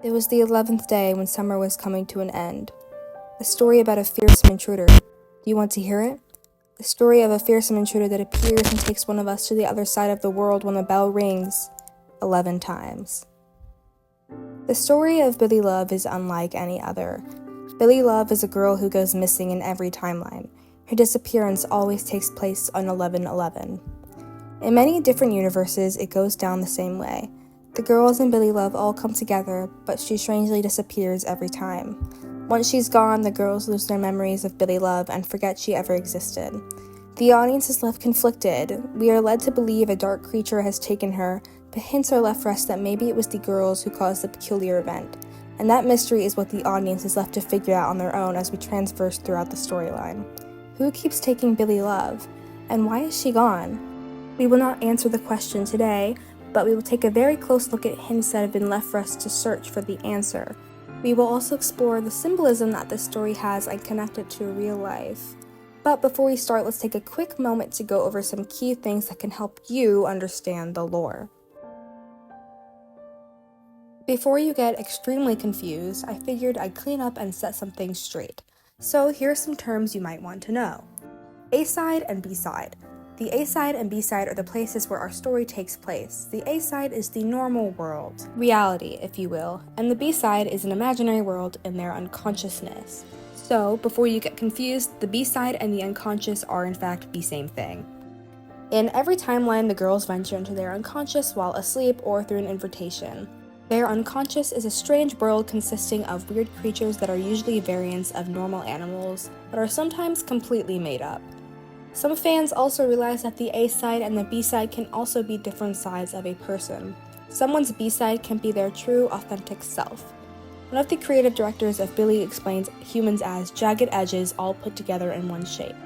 It was the 11th day when summer was coming to an end. A story about a fearsome intruder. Do you want to hear it? The story of a fearsome intruder that appears and takes one of us to the other side of the world when the bell rings 11 times. The story of Billie Love is unlike any other. Billie Love is a girl who goes missing in every timeline. Her disappearance always takes place on 11/11. In many different universes, it goes down the same way. The girls in Billie Love all come together, but she strangely disappears every time. Once she's gone, the girls lose their memories of Billie Love and forget she ever existed. The audience is left conflicted. We are led to believe a dark creature has taken her, but hints are left for us that maybe it was the girls who caused the peculiar event. And that mystery is what the audience is left to figure out on their own as we transverse throughout the storyline. Who keeps taking Billie Love? And why is she gone? We will not answer the question today, but we will take a very close look at hints that have been left for us to search for the answer. We will also explore the symbolism that this story has and connect it to real life. But before we start, let's take a quick moment to go over some key things that can help you understand the lore. Before you get extremely confused, I figured I'd clean up and set some things straight. So here are some terms you might want to know. A-side and B-side. The A-side and B-side are the places where our story takes place. The A-side is the normal world, reality, if you will, and the B-side is an imaginary world in their unconsciousness. So, before you get confused, the B-side and the unconscious are in fact the same thing. In every timeline, the girls venture into their unconscious while asleep or through an invitation. Their unconscious is a strange world consisting of weird creatures that are usually variants of normal animals, but are sometimes completely made up. Some fans also realize that the A-side and the B-side can also be different sides of a person. Someone's B-side can be their true, authentic self. One of the creative directors of Billlie explains humans as jagged edges all put together in one shape.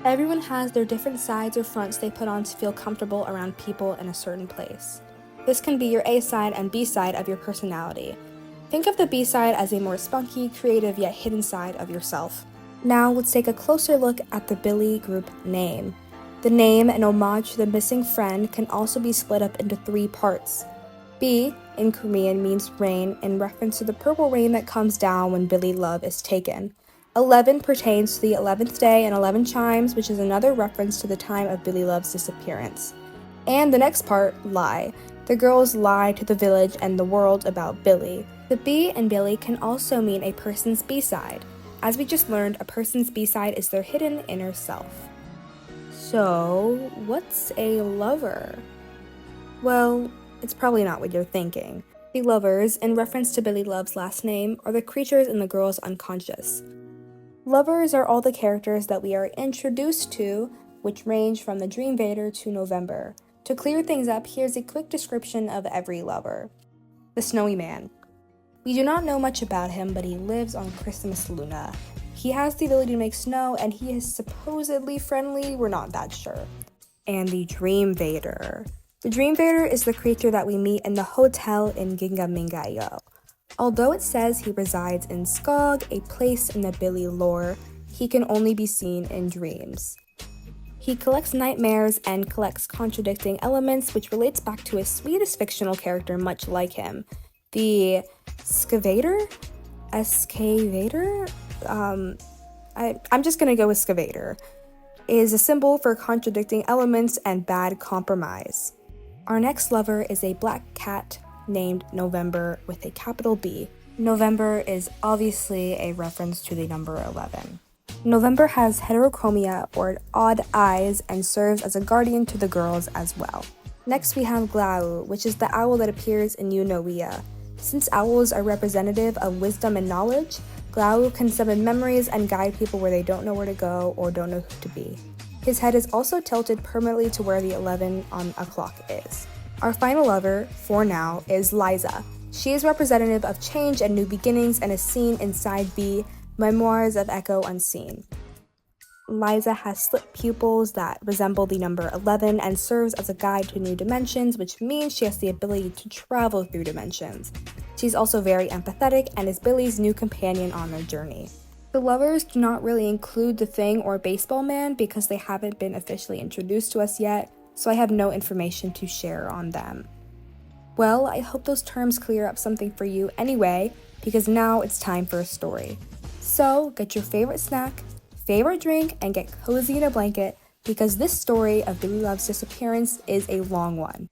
Everyone has their different sides or fronts they put on to feel comfortable around people in a certain place. This can be your A-side and B-side of your personality. Think of the B-side as a more spunky, creative yet hidden side of yourself. Now let's take a closer look at the Billlie group name. The name, an homage to the missing friend, can also be split up into 3 parts. B in Korean means rain in reference to the purple rain that comes down when Billie Love is taken. 11 pertains to the 11th day and 11 chimes, which is another reference to the time of Billie Love's disappearance. And the next part, lie. The girls lie to the village and the world about Billie. The B in Billlie can also mean a person's B-side. As we just learned, a person's B-side is their hidden inner self. So, what's a lover? Well, it's probably not what you're thinking. The lovers, in reference to Billie Love's last name, are the creatures in the girl's unconscious. Lovers are all the characters that we are introduced to, which range from the Dream Vader to November. To clear things up, here's a quick description of every lover. The Snowy Man. We do not know much about him, but he lives on Christmas Luna. He has the ability to make snow, and he is supposedly friendly. We're not that sure. And the Dream Vader. The Dream Vader is the creature that we meet in the hotel in Gingamingayo. Although it says he resides in Skog, a place in the Billlie lore, he can only be seen in dreams. He collects nightmares and collects contradicting elements, which relates back to a Swedish fictional character much like him. The Skavator? I'm just gonna go with Skavator. Is a symbol for contradicting elements and bad compromise. Our next lover is a black cat named November with a capital B. November is obviously a reference to the number 11. November has heterochromia or odd eyes and serves as a guardian to the girls as well. Next we have Glau, which is the owl that appears in Unoia. Since owls are representative of wisdom and knowledge, Glau can summon memories and guide people where they don't know where to go or don't know who to be. His head is also tilted permanently to where the 11 on a clock is. Our final lover, for now, is Liza. She is representative of change and new beginnings and is seen inside the Memoirs of Echo Unseen. Liza has slit pupils that resemble the number 11 and serves as a guide to new dimensions, which means she has the ability to travel through dimensions. She's also very empathetic and is Billie's new companion on their journey. The lovers do not really include the Thing or Baseball Man because they haven't been officially introduced to us yet, so I have no information to share on them. Well, I hope those terms clear up something for you anyway, because now it's time for a story. So get your favorite snack, favorite drink, and get cozy in a blanket, because this story of Billie Love's disappearance is a long one.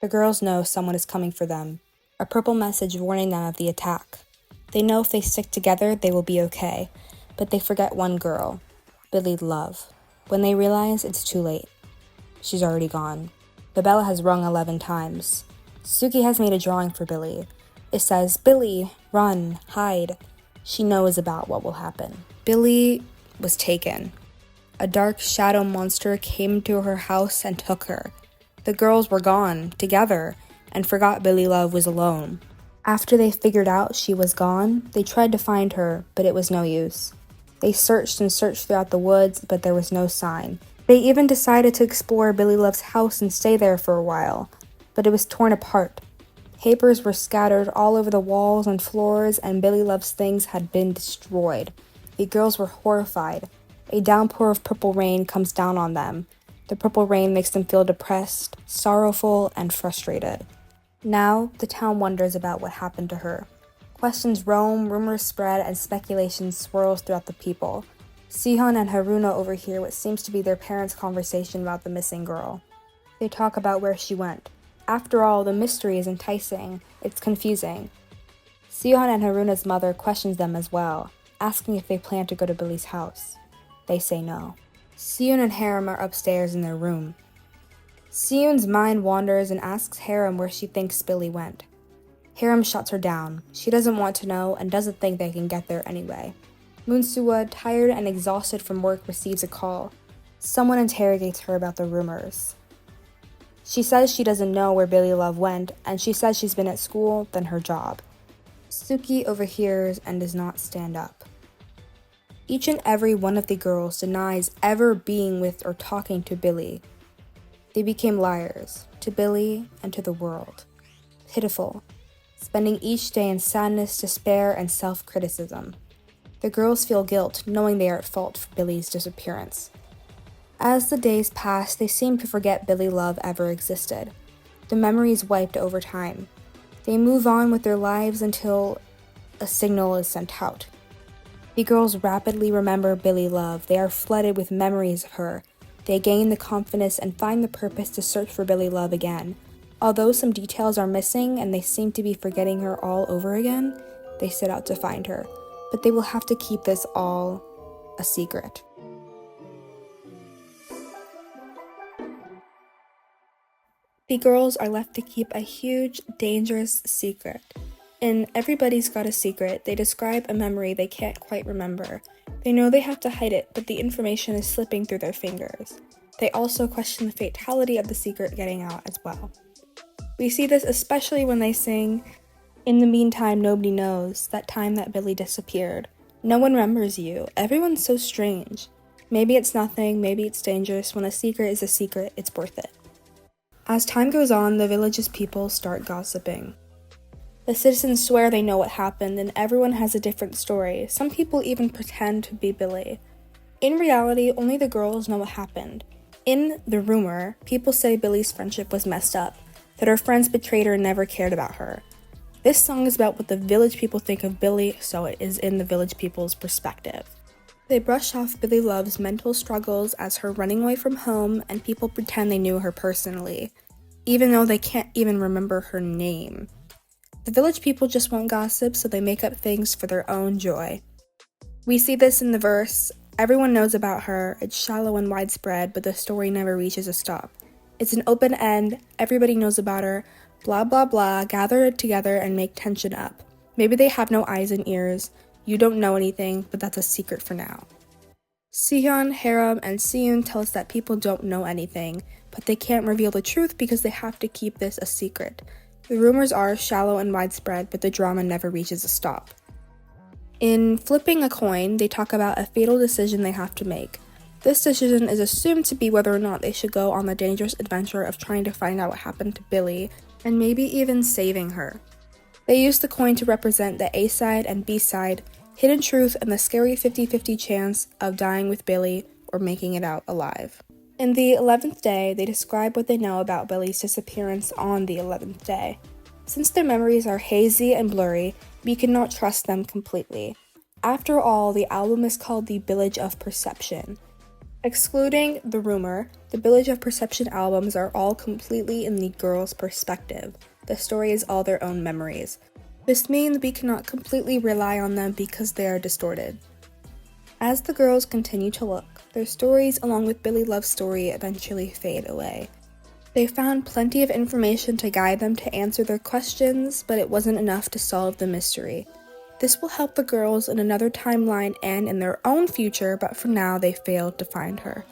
The girls know someone is coming for them, a purple message warning them of the attack. They know if they stick together, they will be okay, but they forget one girl, Billie Love. When they realize, it's too late. She's already gone. The bell has rung 11 times. Suki has made a drawing for Billie. It says, "Billie, run, hide." She knows about what will happen. Billie was taken. A dark shadow monster came to her house and took her. The girls were gone, together, and forgot Billie Love was alone. After they figured out she was gone, they tried to find her, but it was no use. They searched and searched throughout the woods, but there was no sign. They even decided to explore Billie Love's house and stay there for a while, but it was torn apart. Papers were scattered all over the walls and floors, and Billie Love's things had been destroyed. The girls were horrified. A downpour of purple rain comes down on them. The purple rain makes them feel depressed, sorrowful, and frustrated. Now, the town wonders about what happened to her. Questions roam, rumors spread, and speculation swirls throughout the people. Sihon and Haruna overhear what seems to be their parents' conversation about the missing girl. They talk about where she went. After all, the mystery is enticing. It's confusing. Sihon and Haruna's mother questions them as well, asking if they plan to go to Billie's house. They say no. Siyun and Harem are upstairs in their room. Siyun's mind wanders and asks Harem where she thinks Billie went. Harem shuts her down. She doesn't want to know and doesn't think they can get there anyway. Moonsuwa, tired and exhausted from work, receives a call. Someone interrogates her about the rumors. She says she doesn't know where Billie Love went, and she says she's been at school, then her job. Suki overhears and does not stand up. Each and every one of the girls denies ever being with or talking to Billie. They became liars, to Billie and to the world. Pitiful, spending each day in sadness, despair, and self-criticism. The girls feel guilt, knowing they are at fault for Billie's disappearance. As the days pass, they seem to forget Billie Love ever existed. The memory is wiped over time. They move on with their lives until a signal is sent out. The girls rapidly remember Billie Love. They are flooded with memories of her. They gain the confidence and find the purpose to search for Billie Love again. Although some details are missing and they seem to be forgetting her all over again, they set out to find her. But they will have to keep this all a secret. The girls are left to keep a huge, dangerous secret. In Everybody's Got a Secret, they describe a memory they can't quite remember. They know they have to hide it, but the information is slipping through their fingers. They also question the fatality of the secret getting out as well. We see this especially when they sing, "In the meantime, nobody knows, that time that Billie disappeared. No one remembers you. Everyone's so strange. Maybe it's nothing, maybe it's dangerous. When a secret is a secret, it's worth it." As time goes on, the village's people start gossiping. The citizens swear they know what happened, and everyone has a different story. Some people even pretend to be Billie. In reality, only the girls know what happened. In the rumor, people say Billie's friendship was messed up, that her friends betrayed her and never cared about her. This song is about what the village people think of Billie, so it is in the village people's perspective. They brush off Billie Love's mental struggles as her running away from home, and people pretend they knew her personally, even though they can't even remember her name. The village people just want gossip, so they make up things for their own joy. We see this in the verse, "Everyone knows about her, it's shallow and widespread, but the story never reaches a stop. It's an open end, everybody knows about her, blah blah blah, gather it together and make tension up. Maybe they have no eyes and ears, You don't know anything, but that's a secret for now. Sehyun, Haram, and Seun tell us that people don't know anything, but they can't reveal the truth because they have to keep this a secret. The rumors are shallow and widespread, but the drama never reaches a stop. In Flipping a Coin, they talk about a fatal decision they have to make. This decision is assumed to be whether or not they should go on the dangerous adventure of trying to find out what happened to Billlie, and maybe even saving her. They use the coin to represent the A side and B side, hidden truth, and the scary 50-50 chance of dying with Billlie or making it out alive. In the 11th day, they describe what they know about Billie's disappearance on the 11th day. Since their memories are hazy and blurry, we cannot trust them completely. After all, the album is called the Billage of Perception. Excluding the rumor, the Billage of Perception albums are all completely in the girls' perspective. The story is all their own memories. This means we cannot completely rely on them because they are distorted. As the girls continue to look, their stories along with Billie Love's story eventually fade away. They found plenty of information to guide them to answer their questions, but it wasn't enough to solve the mystery. This will help the girls in another timeline and in their own future, but for now they failed to find her.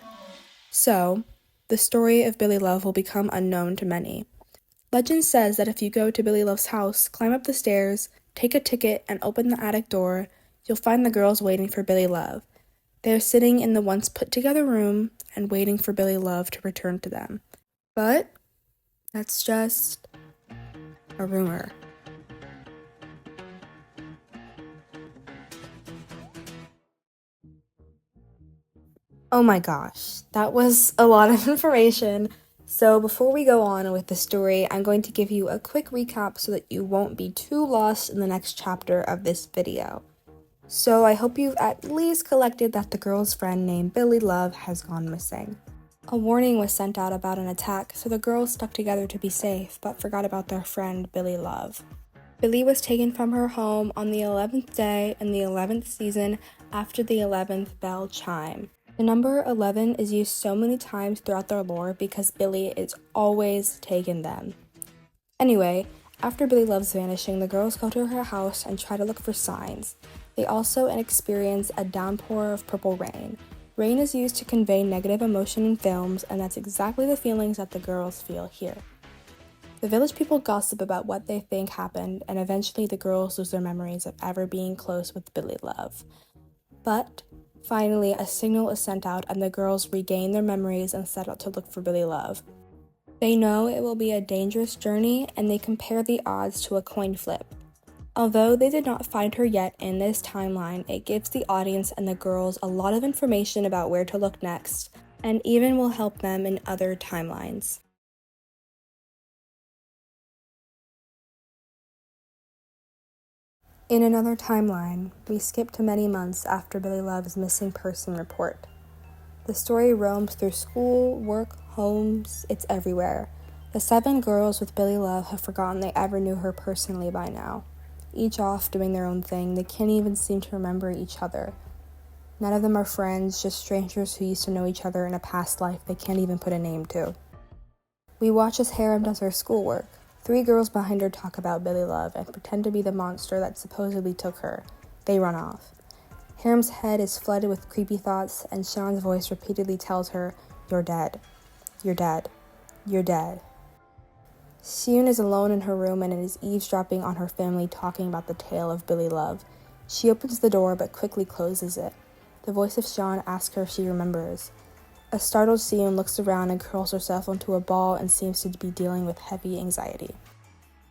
So, the story of Billie Love will become unknown to many. Legend says that if you go to Billie Love's house, climb up the stairs, take a ticket, and open the attic door, you'll find the girls waiting for Billie Love. They are sitting in the once put-together room and waiting for Billie Love to return to them. But that's just a rumor. Oh my gosh, that was a lot of information. So before we go on with the story, I'm going to give you a quick recap so that you won't be too lost in the next chapter of this video. So I hope you've at least collected that the girl's friend named Billie Love has gone missing. A warning was sent out about an attack, so the girls stuck together to be safe, but forgot about their friend Billie Love. Billlie was taken from her home on the 11th day in the 11th season after the 11th bell chime. The number 11 is used so many times throughout their lore because Billlie is always taking them. Anyway, after Billie Love's vanishing, the girls go to her house and try to look for signs. They also experience a downpour of purple rain. Rain is used to convey negative emotion in films, and that's exactly the feelings that the girls feel here. The village people gossip about what they think happened, and eventually the girls lose their memories of ever being close with Billie Love. But finally, a signal is sent out and the girls regain their memories and set out to look for Billie Love. They know it will be a dangerous journey and they compare the odds to a coin flip. Although they did not find her yet in this timeline, it gives the audience and the girls a lot of information about where to look next, and even will help them in other timelines. In another timeline, we skip to many months after Billie Love's missing person report. The story roams through school, work, homes, it's everywhere. The 7 girls with Billie Love have forgotten they ever knew her personally by now. Each off doing their own thing, they can't even seem to remember each other. None of them are friends, just strangers who used to know each other in a past life they can't even put a name to. We watch as Haram does her schoolwork. 3 girls behind her talk about Billie Love and pretend to be the monster that supposedly took her. They run off. Haram's head is flooded with creepy thoughts, and Sean's voice repeatedly tells her, "You're dead. You're dead. You're dead." Seun is alone in her room and is eavesdropping on her family talking about the tale of Billie Love. She opens the door but quickly closes it. The voice of Sean asks her if she remembers. A startled Seun looks around and curls herself onto a ball and seems to be dealing with heavy anxiety.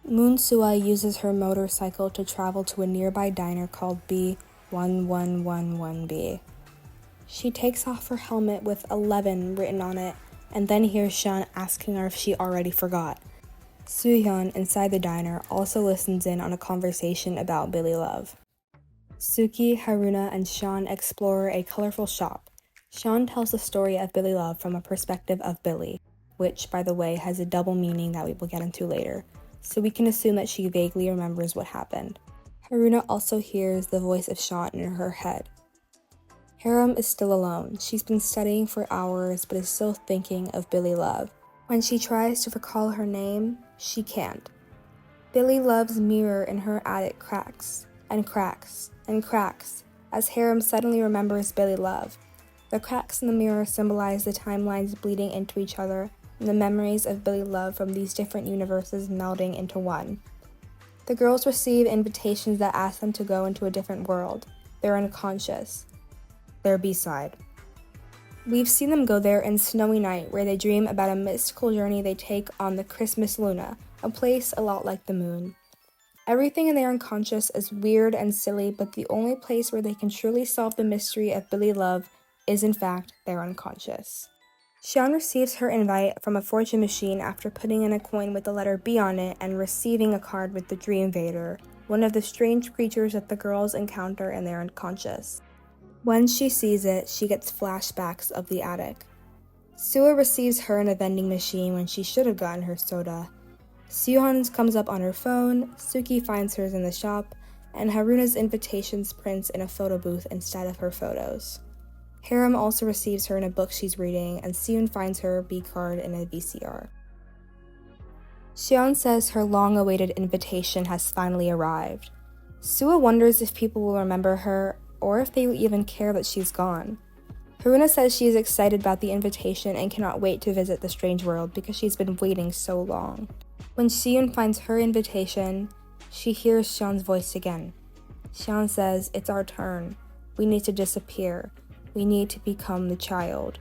Moon Sua uses her motorcycle to travel to a nearby diner called B1111B. She takes off her helmet with 11 written on it and then hears Sean asking her if she already forgot. Soohyun, inside the diner, also listens in on a conversation about Billie Love. Suki, Haruna, and Sean explore a colorful shop. Sean tells the story of Billie Love from a perspective of Billlie, which, by the way, has a double meaning that we will get into later, so we can assume that she vaguely remembers what happened. Haruna also hears the voice of Sean in her head. Haram is still alone. She's been studying for hours but is still thinking of Billie Love. When she tries to recall her name, she can't. Billie Love's mirror in her attic cracks. and cracks, as Harem suddenly remembers Billie Love. The cracks in the mirror symbolize the timelines bleeding into each other and the memories of Billie Love from these different universes melding into one. The girls receive invitations that ask them to go into a different world. They're unconscious. Their B-side. We've seen them go there in Snowy Night, where they dream about a mystical journey they take on the Christmas Luna, a place a lot like the moon. Everything in their unconscious is weird and silly, but the only place where they can truly solve the mystery of Billie Love is in fact their unconscious. Xian receives her invite from a fortune machine after putting in a coin with the letter B on it and receiving a card with the Dream Vader, one of the strange creatures that the girls encounter in their unconscious. When she sees it, she gets flashbacks of the attic. Sua receives her in a vending machine when she should have gotten her soda. Soohyun's comes up on her phone, Suki finds hers in the shop, and Haruna's invitations prints in a photo booth instead of her photos. Harem also receives her in a book she's reading, and Seon finds her B card in a VCR. Xion says her long-awaited invitation has finally arrived. Sua wonders if people will remember her, or if they will even care that she's gone. Haruna says she is excited about the invitation and cannot wait to visit the strange world because she's been waiting so long. When Seon finds her invitation, she hears Xian's voice again. Xian says, "It's our turn. We need to disappear. We need to become the child."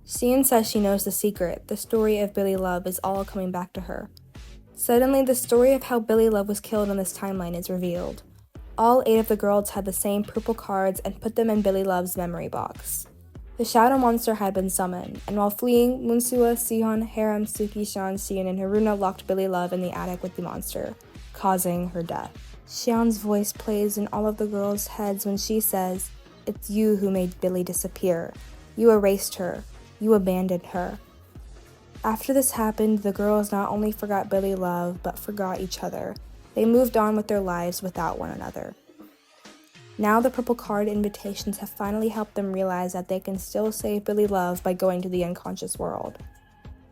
Seon says she knows the secret. The story of Billie Love is all coming back to her. Suddenly, the story of how Billie Love was killed in this timeline is revealed. All 8 of the girls had the same purple cards and put them in Billie Love's memory box. The shadow monster had been summoned, and while fleeing, Moonsua, Seon, Harem, Suki, Xian, Seon, and Haruna locked Billie Love in the attic with the monster, causing her death. Xian's voice plays in all of the girls' heads when she says, "It's you who made Billie disappear. You erased her. You abandoned her." After this happened, the girls not only forgot Billie Love, but forgot each other. They moved on with their lives without one another. Now the purple card invitations have finally helped them realize that they can still save Billie Love by going to the unconscious world.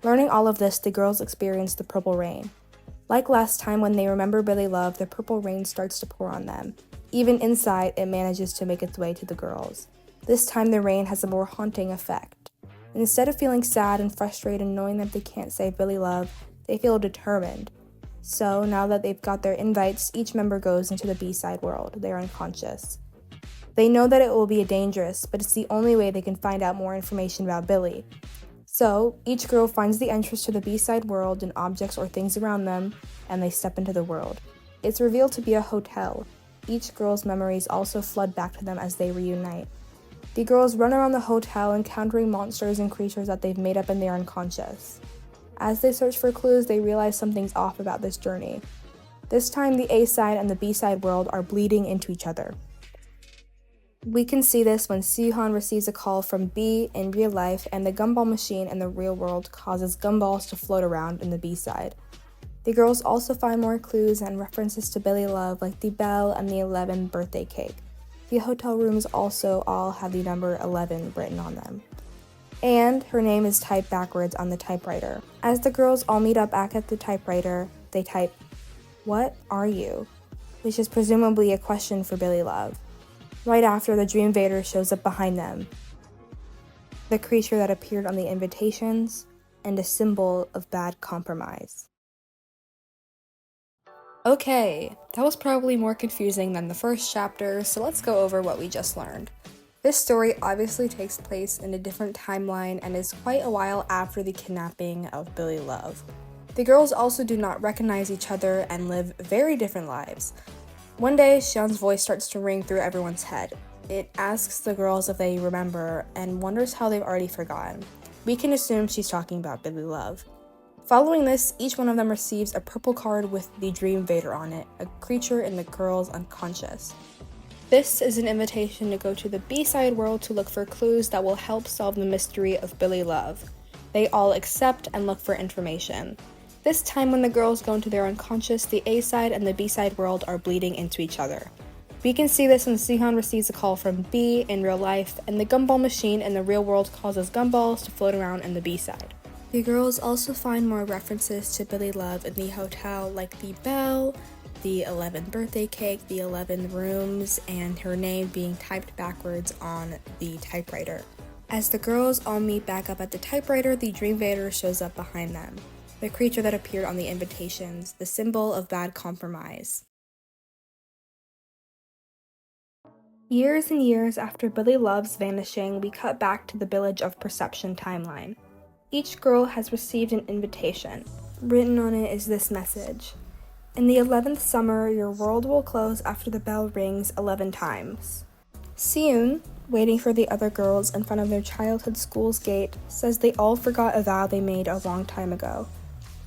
Learning all of this, the girls experience the purple rain. Like last time when they remember Billie Love, the purple rain starts to pour on them. Even inside, it manages to make its way to the girls. This time the rain has a more haunting effect. Instead of feeling sad and frustrated knowing that they can't save Billie Love, they feel determined. So, now that they've got their invites, each member goes into the B-side world, their unconscious. They know that it will be dangerous, but it's the only way they can find out more information about Billie. So, each girl finds the entrance to the B-side world and objects or things around them, and they step into the world. It's revealed to be a hotel. Each girl's memories also flood back to them as they reunite. The girls run around the hotel encountering monsters and creatures that they've made up in their unconscious. As they search for clues, they realize something's off about this journey. This time, the A-side and the B-side world are bleeding into each other. We can see this when Soohyun receives a call from B in real life, and the gumball machine in the real world causes gumballs to float around in the B-side. The girls also find more clues and references to Billie Love, like the bell and the 11th birthday cake. The hotel rooms also all have the number 11 written on them. And her name is typed backwards on the typewriter. As the girls all meet up back at the typewriter, they type, "What are you?" which is presumably a question for Billie Love. Right after, the Dream Vader shows up behind them, the creature that appeared on the invitations, and a symbol of bad compromise. Okay, that was probably more confusing than the first chapter, so let's go over what we just learned. This story obviously takes place in a different timeline and is quite a while after the kidnapping of Billie Love. The girls also do not recognize each other and live very different lives. One day, Xian's voice starts to ring through everyone's head. It asks the girls if they remember and wonders how they've already forgotten. We can assume she's talking about Billie Love. Following this, each one of them receives a purple card with the Dream Vader on it, a creature in the girl's unconscious. This is an invitation to go to the B-side world to look for clues that will help solve the mystery of Billie Love. They all accept and look for information. This time when the girls go into their unconscious, the A-side and the B-side world are bleeding into each other. We can see this when Soohyun receives a call from B in real life, and the gumball machine in the real world causes gumballs to float around in the B-side. The girls also find more references to Billie Love in the hotel, like the bell, the 11th birthday cake, the 11 rooms, and her name being typed backwards on the typewriter. As the girls all meet back up at the typewriter, the Dream Vader shows up behind them, the creature that appeared on the invitations, the symbol of bad compromise. Years and years after Billie Love's vanishing, we cut back to the Billage of Perception timeline. Each girl has received an invitation. Written on it is this message: in the 11th summer, your world will close after the bell rings 11 times. Seun, waiting for the other girls in front of their childhood school's gate, says they all forgot a vow they made a long time ago.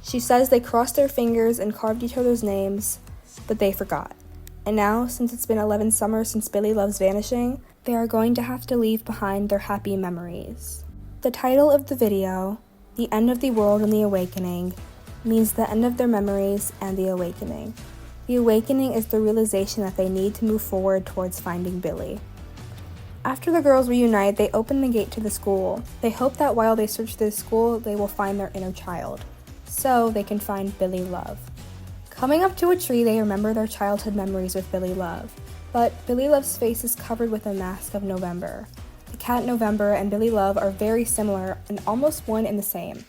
She says they crossed their fingers and carved each other's names, but they forgot. And now, since it's been 11 summers since Billie Love's vanishing, they are going to have to leave behind their happy memories. The title of the video, The End of the World and the Awakening, means the end of their memories and the awakening. The awakening is the realization that they need to move forward towards finding Billie. After the girls reunite, they open the gate to the school. They hope that while they search the school, they will find their inner child, so they can find Billie Love. Coming up to a tree, they remember their childhood memories with Billie Love, but Billie Love's face is covered with a mask of November. The cat November and Billie Love are very similar and almost one and the same.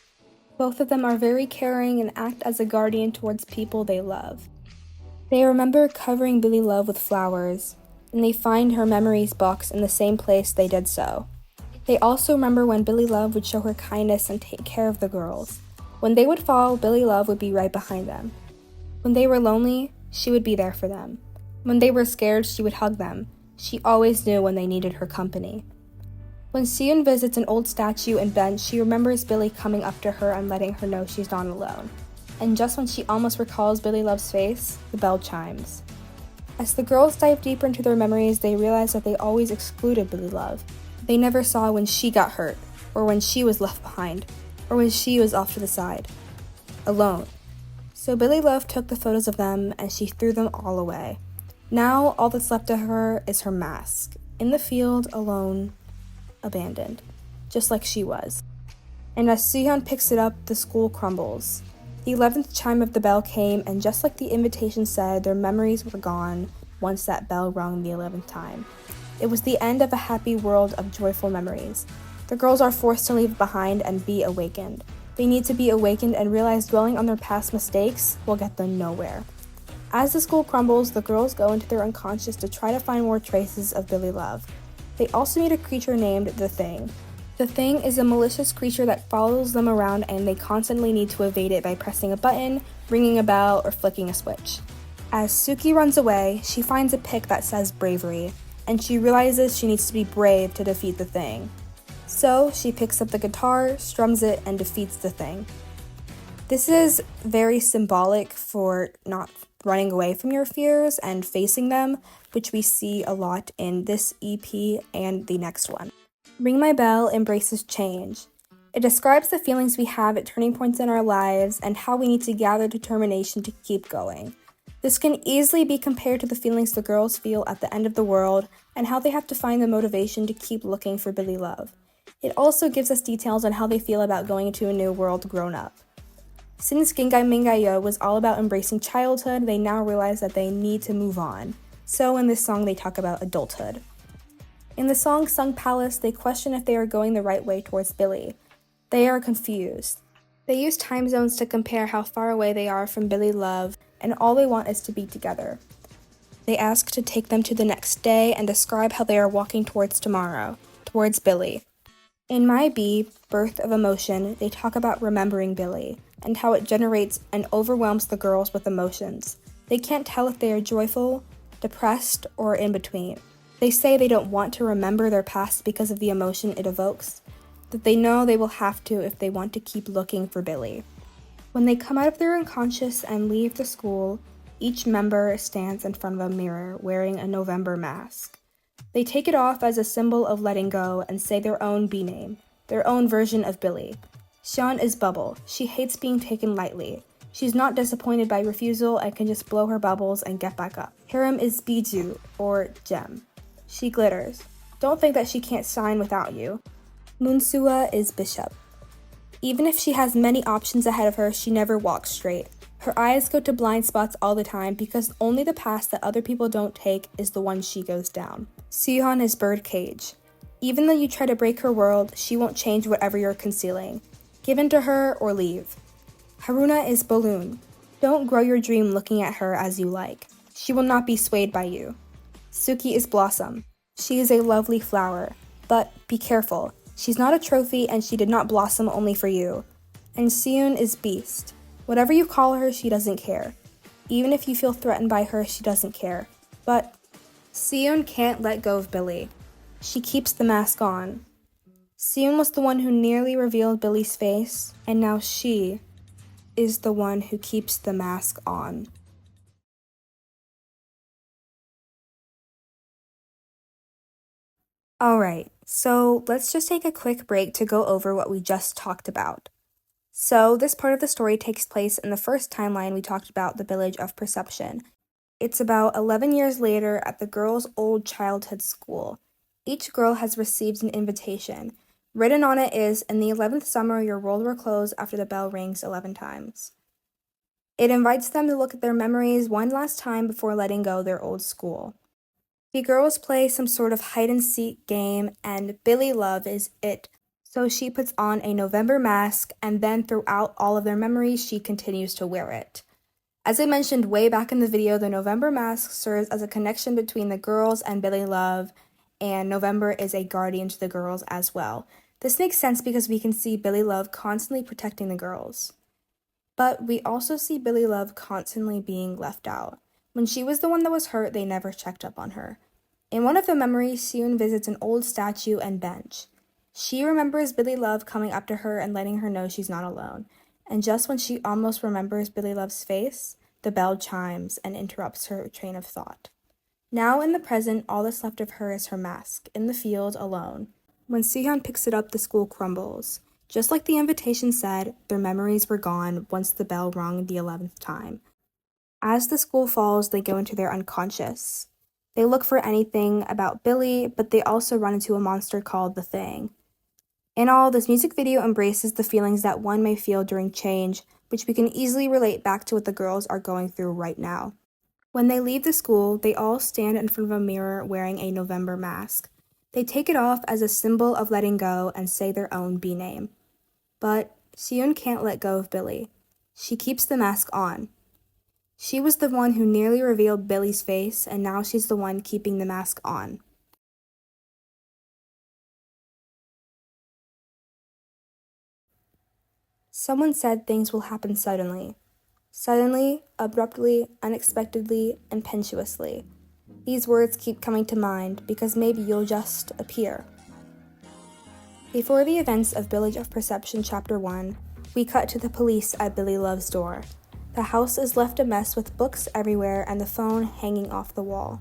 Both of them are very caring and act as a guardian towards people they love. They remember covering Billie Love with flowers, and they find her memories box in the same place they did so. They also remember when Billie Love would show her kindness and take care of the girls. When they would fall, Billie Love would be right behind them. When they were lonely, she would be there for them. When they were scared, she would hug them. She always knew when they needed her company. When Seun visits an old statue and bench, she remembers Billie coming up to her and letting her know she's not alone. And just when she almost recalls Billie Love's face, the bell chimes. As the girls dive deeper into their memories, they realize that they always excluded Billie Love. They never saw when she got hurt, or when she was left behind, or when she was off to the side, alone. So Billie Love took the photos of them and she threw them all away. Now all that's left of her is her mask, in the field, alone, abandoned, just like she was. And as Seon picks it up, the school crumbles. The 11th chime of the bell came, and just like the invitation said, their memories were gone once that bell rung the 11th time. It was the end of a happy world of joyful memories. The girls are forced to leave behind and be awakened. They need to be awakened and realize dwelling on their past mistakes will get them nowhere. As the school crumbles, the girls go into their unconscious to try to find more traces of Billie Love. They also meet a creature named The Thing. The Thing is a malicious creature that follows them around, and they constantly need to evade it by pressing a button, ringing a bell, or flicking a switch. As Suki runs away, she finds a pic that says bravery, and she realizes she needs to be brave to defeat The Thing. So she picks up the guitar, strums it, and defeats The Thing. This is very symbolic for not running away from your fears and facing them, which we see a lot in this EP and the next one. Ring My Bell embraces change. It describes the feelings we have at turning points in our lives and how we need to gather determination to keep going. This can easily be compared to the feelings the girls feel at the end of the world and how they have to find the motivation to keep looking for Billie Love. It also gives us details on how they feel about going into a new world grown up. Since Gingai Mingai was all about embracing childhood, they now realize that they need to move on. So in this song, they talk about adulthood. In the song Sung Palace, they question if they are going the right way towards Billie. They are confused. They use time zones to compare how far away they are from Billie Love, and all they want is to be together. They ask to take them to the next day and describe how they are walking towards tomorrow, towards Billie. In My B, Birth of Emotion, they talk about remembering Billie, and how it generates and overwhelms the girls with emotions. They can't tell if they are joyful, depressed, or in between. They say they don't want to remember their past because of the emotion it evokes, that they know they will have to if they want to keep looking for Billie. When they come out of their unconscious and leave the school, each member stands in front of a mirror wearing a November mask. They take it off as a symbol of letting go and say their own B name, their own version of Billie. Sean is Bubble. She hates being taken lightly. She's not disappointed by refusal and can just blow her bubbles and get back up. Hiram is Biju, or Gem. She glitters. Don't think that she can't shine without you. Moonsua is Bishop. Even if she has many options ahead of her, she never walks straight. Her eyes go to blind spots all the time because only the path that other people don't take is the one she goes down. Soohyun is birdcage. Even though you try to break her world, she won't change whatever you're concealing. Give in to her or leave. Haruna is balloon. Don't grow your dream looking at her as you like. She will not be swayed by you. Suki is blossom. She is a lovely flower. But be careful. She's not a trophy and she did not blossom only for you. And Seon is beast. Whatever you call her, she doesn't care. Even if you feel threatened by her, she doesn't care. But Seon can't let go of Billlie. She keeps the mask on. Seon was the one who nearly revealed Billie's face, and now she is the one who keeps the mask on. Alright, so let's just take a quick break to go over what we just talked about. So this part of the story takes place in the first timeline we talked about, the Village of Perception. It's about 11 years later at the girls' old childhood school. Each girl has received an invitation. Written on it is, in the 11th summer, your world will close after the bell rings 11 times. It invites them to look at their memories one last time before letting go their old school. The girls play some sort of hide-and-seek game, and Billlie Love is it. So she puts on a November mask, and then throughout all of their memories, she continues to wear it. As I mentioned way back in the video, the November mask serves as a connection between the girls and Billlie Love, and November is a guardian to the girls as well. This makes sense because we can see Billlie Love constantly protecting the girls. But we also see Billlie Love constantly being left out. When she was the one that was hurt, they never checked up on her. In one of the memories, Seon visits an old statue and bench. She remembers Billlie Love coming up to her and letting her know she's not alone. And just when she almost remembers Billlie Love's face, the bell chimes and interrupts her train of thought. Now in the present, all that's left of her is her mask, in the field alone. When Soohyun picks it up, the school crumbles. Just like the invitation said, their memories were gone once the bell rung the 11th time. As the school falls, they go into their unconscious. They look for anything about Billlie, but they also run into a monster called the Thing. In all, this music video embraces the feelings that one may feel during change, which we can easily relate back to what the girls are going through right now. When they leave the school, they all stand in front of a mirror wearing a November mask. They take it off as a symbol of letting go and say their own B name. But Seon can't let go of Billlie. She keeps the mask on. She was the one who nearly revealed Billie's face, and now she's the one keeping the mask on. Someone said things will happen suddenly. Suddenly, abruptly, unexpectedly, impetuously. These words keep coming to mind because maybe you'll just appear. Before the events of Village of Perception Chapter 1, we cut to the police at Billlie Love's door. The house is left a mess with books everywhere and the phone hanging off the wall.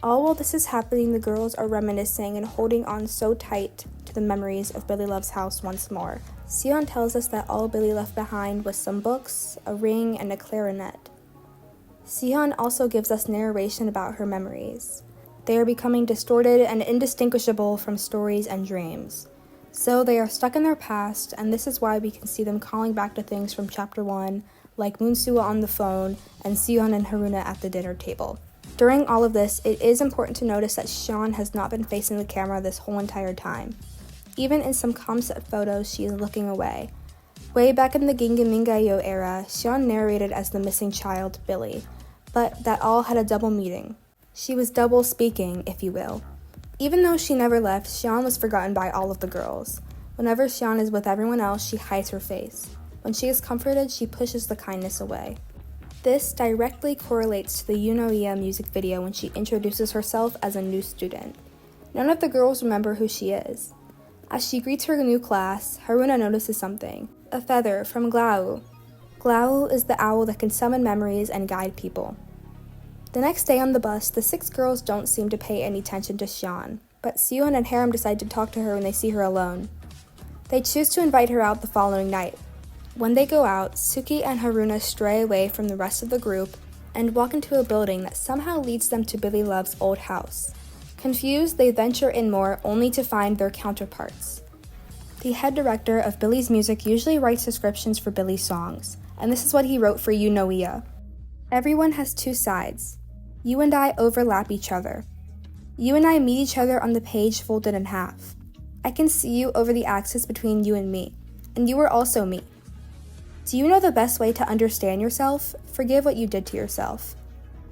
All while this is happening, the girls are reminiscing and holding on so tight to the memories of Billlie Love's house once more. Seon tells us that all Billlie left behind was some books, a ring, and a clarinet. Seon also gives us narration about her memories. They are becoming distorted and indistinguishable from stories and dreams. So they are stuck in their past, and this is why we can see them calling back to things from Chapter 1, like Moonsoo on the phone and Seon and Haruna at the dinner table. During all of this, it is important to notice that Seon has not been facing the camera this whole entire time. Even in some concept photos, she is looking away. Way back in the Gingamingayo era, Seon narrated as the missing child, Billlie, but that all had a double meaning. She was double speaking, if you will. Even though she never left, Seon was forgotten by all of the girls. Whenever Seon is with everyone else, she hides her face. When she is comforted, she pushes the kindness away. This directly correlates to the Yunoia music video when she introduces herself as a new student. None of the girls remember who she is. As she greets her new class, Haruna notices something. A feather from Glaou. Glaou is the owl that can summon memories and guide people. The next day on the bus, the 6 girls don't seem to pay any attention to Seon, but Seon and Harem decide to talk to her when they see her alone. They choose to invite her out the following night. When they go out, Suki and Haruna stray away from the rest of the group and walk into a building that somehow leads them to Billlie Love's old house. Confused, they venture in more only to find their counterparts. The head director of Billie's music usually writes descriptions for Billie's songs. and this is what he wrote for unconcious. Everyone has two sides. You and I overlap each other. You and I meet each other on the page folded in half. I can see you over the axis between you and me, and you are also me. Do you know the best way to understand yourself? Forgive what you did to yourself.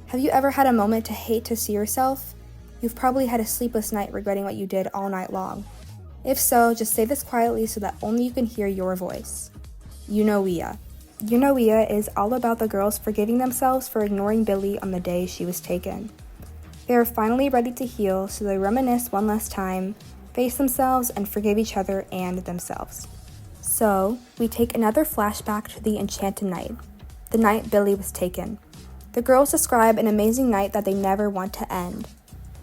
Have you ever had a moment to hate to see yourself? You've probably had a sleepless night regretting what you did all night long. If so, just say this quietly so that only you can hear your voice. Unconcious. Unconcious is all about the girls forgiving themselves for ignoring Billlie on the day she was taken. They are finally ready to heal, so they reminisce one last time, face themselves, and forgive each other and themselves. So, we take another flashback to the enchanted night, the night Billlie was taken. The girls describe an amazing night that they never want to end.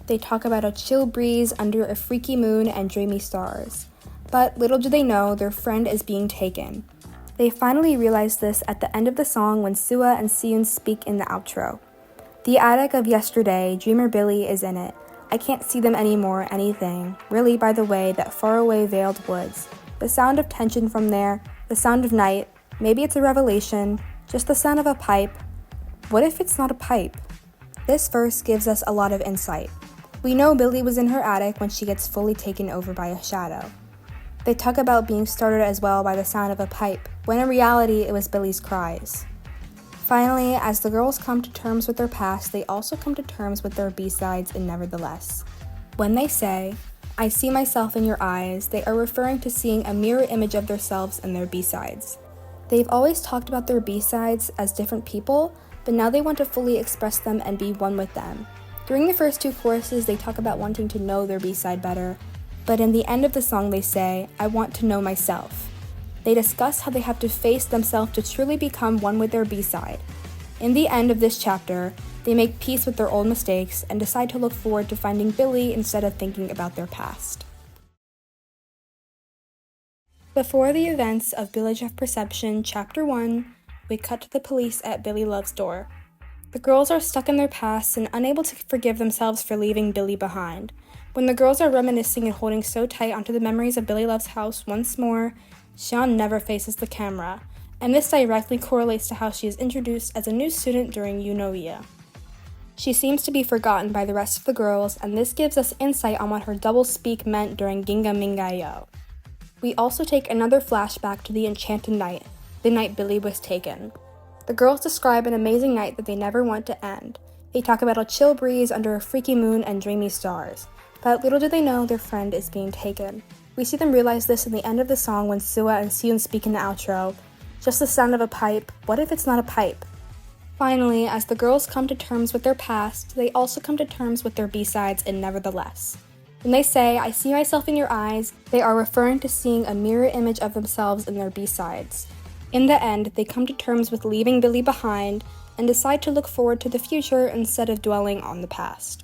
They talk about a chill breeze under a freaky moon and dreamy stars. But little do they know, their friend is being taken. They finally realize this at the end of the song when Sua and Siyun speak in the outro. The attic of yesterday, dreamer Billlie is in it. I can't see them anymore, anything. Really, by the way, that faraway veiled woods. The sound of tension from there, the sound of night, maybe it's a revelation, just the sound of a pipe. What if it's not a pipe? This verse gives us a lot of insight. We know Billlie was in her attic when she gets fully taken over by a shadow. They talk about being startled as well by the sound of a pipe, when in reality it was Billie's cries. Finally, as the girls come to terms with their past, they also come to terms with their B-sides in Nevertheless. When they say, I see myself in your eyes, they are referring to seeing a mirror image of themselves in their B-sides. They've always talked about their B-sides as different people, but now they want to fully express them and be one with them. During the first two choruses, they talk about wanting to know their B-side better, but in the end of the song they say, I want to know myself. They discuss how they have to face themselves to truly become one with their B-side. In the end of this chapter, they make peace with their old mistakes and decide to look forward to finding Billlie instead of thinking about their past. Before the events of Billage of Perception, Chapter 1, we cut to the police at Billie Love's door. The girls are stuck in their past and unable to forgive themselves for leaving Billlie behind. When the girls are reminiscing and holding so tight onto the memories of Billie Love's house once more, Xian never faces the camera, and this directly correlates to how she is introduced as a new student during unconcious. She seems to be forgotten by the rest of the girls, and this gives us insight on what her double speak meant during Ginga Mingayo. We also take another flashback to the enchanted night, the night Billlie was taken. The girls describe an amazing night that they never want to end. They talk about a chill breeze under a freaky moon and dreamy stars. But little do they know their friend is being taken. We see them realize this in the end of the song when Sua and Siyun speak in the outro. Just the sound of a pipe. What if it's not a pipe? Finally, as the girls come to terms with their past, they also come to terms with their B-sides in Nevertheless. When they say, I see myself in your eyes, they are referring to seeing a mirror image of themselves in their B-sides. In the end, they come to terms with leaving Billlie behind and decide to look forward to the future instead of dwelling on the past.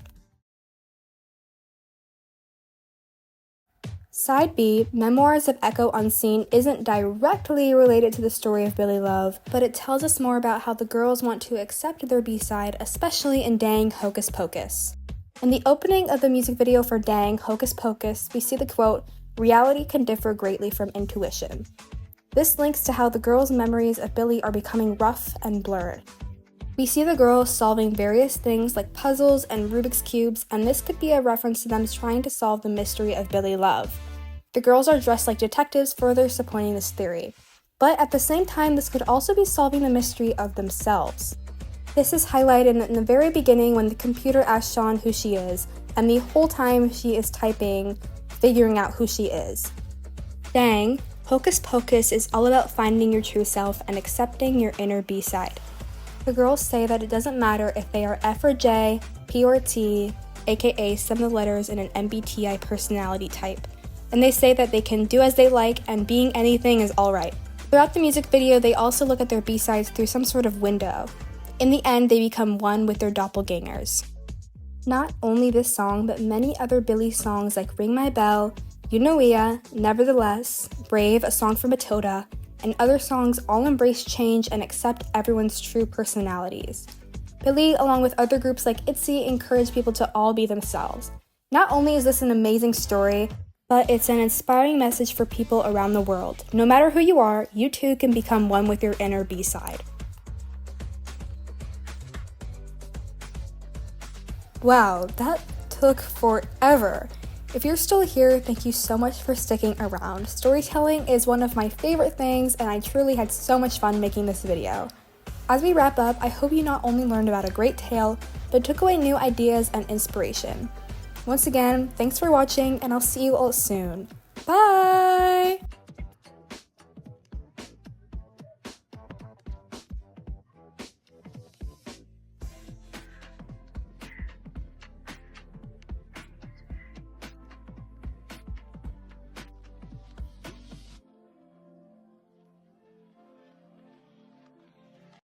Side B, Memoirs of Echo Unseen, isn't directly related to the story of Billie Love, but it tells us more about how the girls want to accept their B-side, especially in Dang Hocus Pocus. In the opening of the music video for Dang Hocus Pocus, we see the quote, reality can differ greatly from intuition. This links to how the girls' memories of Billlie are becoming rough and blurred. We see the girls solving various things like puzzles and Rubik's Cubes, and this could be a reference to them trying to solve the mystery of Billie Love. The girls are dressed like detectives, further supporting this theory. But at the same time, this could also be solving the mystery of themselves. This is highlighted in the very beginning when the computer asks Sean who she is, and the whole time she is typing, figuring out who she is. Dang, Hocus Pocus is all about finding your true self and accepting your inner B-side. The girls say that it doesn't matter if they are F or J, P or T, aka some of the letters in an MBTI personality type, and they say that they can do as they like and being anything is alright. Throughout the music video, they also look at their B-sides through some sort of window. In the end, they become one with their doppelgangers. Not only this song, but many other Billlie songs like Ring My Bell, unconcious, Nevertheless, Brave, a song for Matilda, and other songs all embrace change and accept everyone's true personalities. Billlie, along with other groups like ITZY, encourage people to all be themselves. Not only is this an amazing story, but it's an inspiring message for people around the world. No matter who you are, you too can become one with your inner B-side. Wow, that took forever. If you're still here, thank you so much for sticking around. Storytelling is one of my favorite things, and I truly had so much fun making this video. As we wrap up, I hope you not only learned about a great tale, but took away new ideas and inspiration. Once again, thanks for watching, and I'll see you all soon. Bye!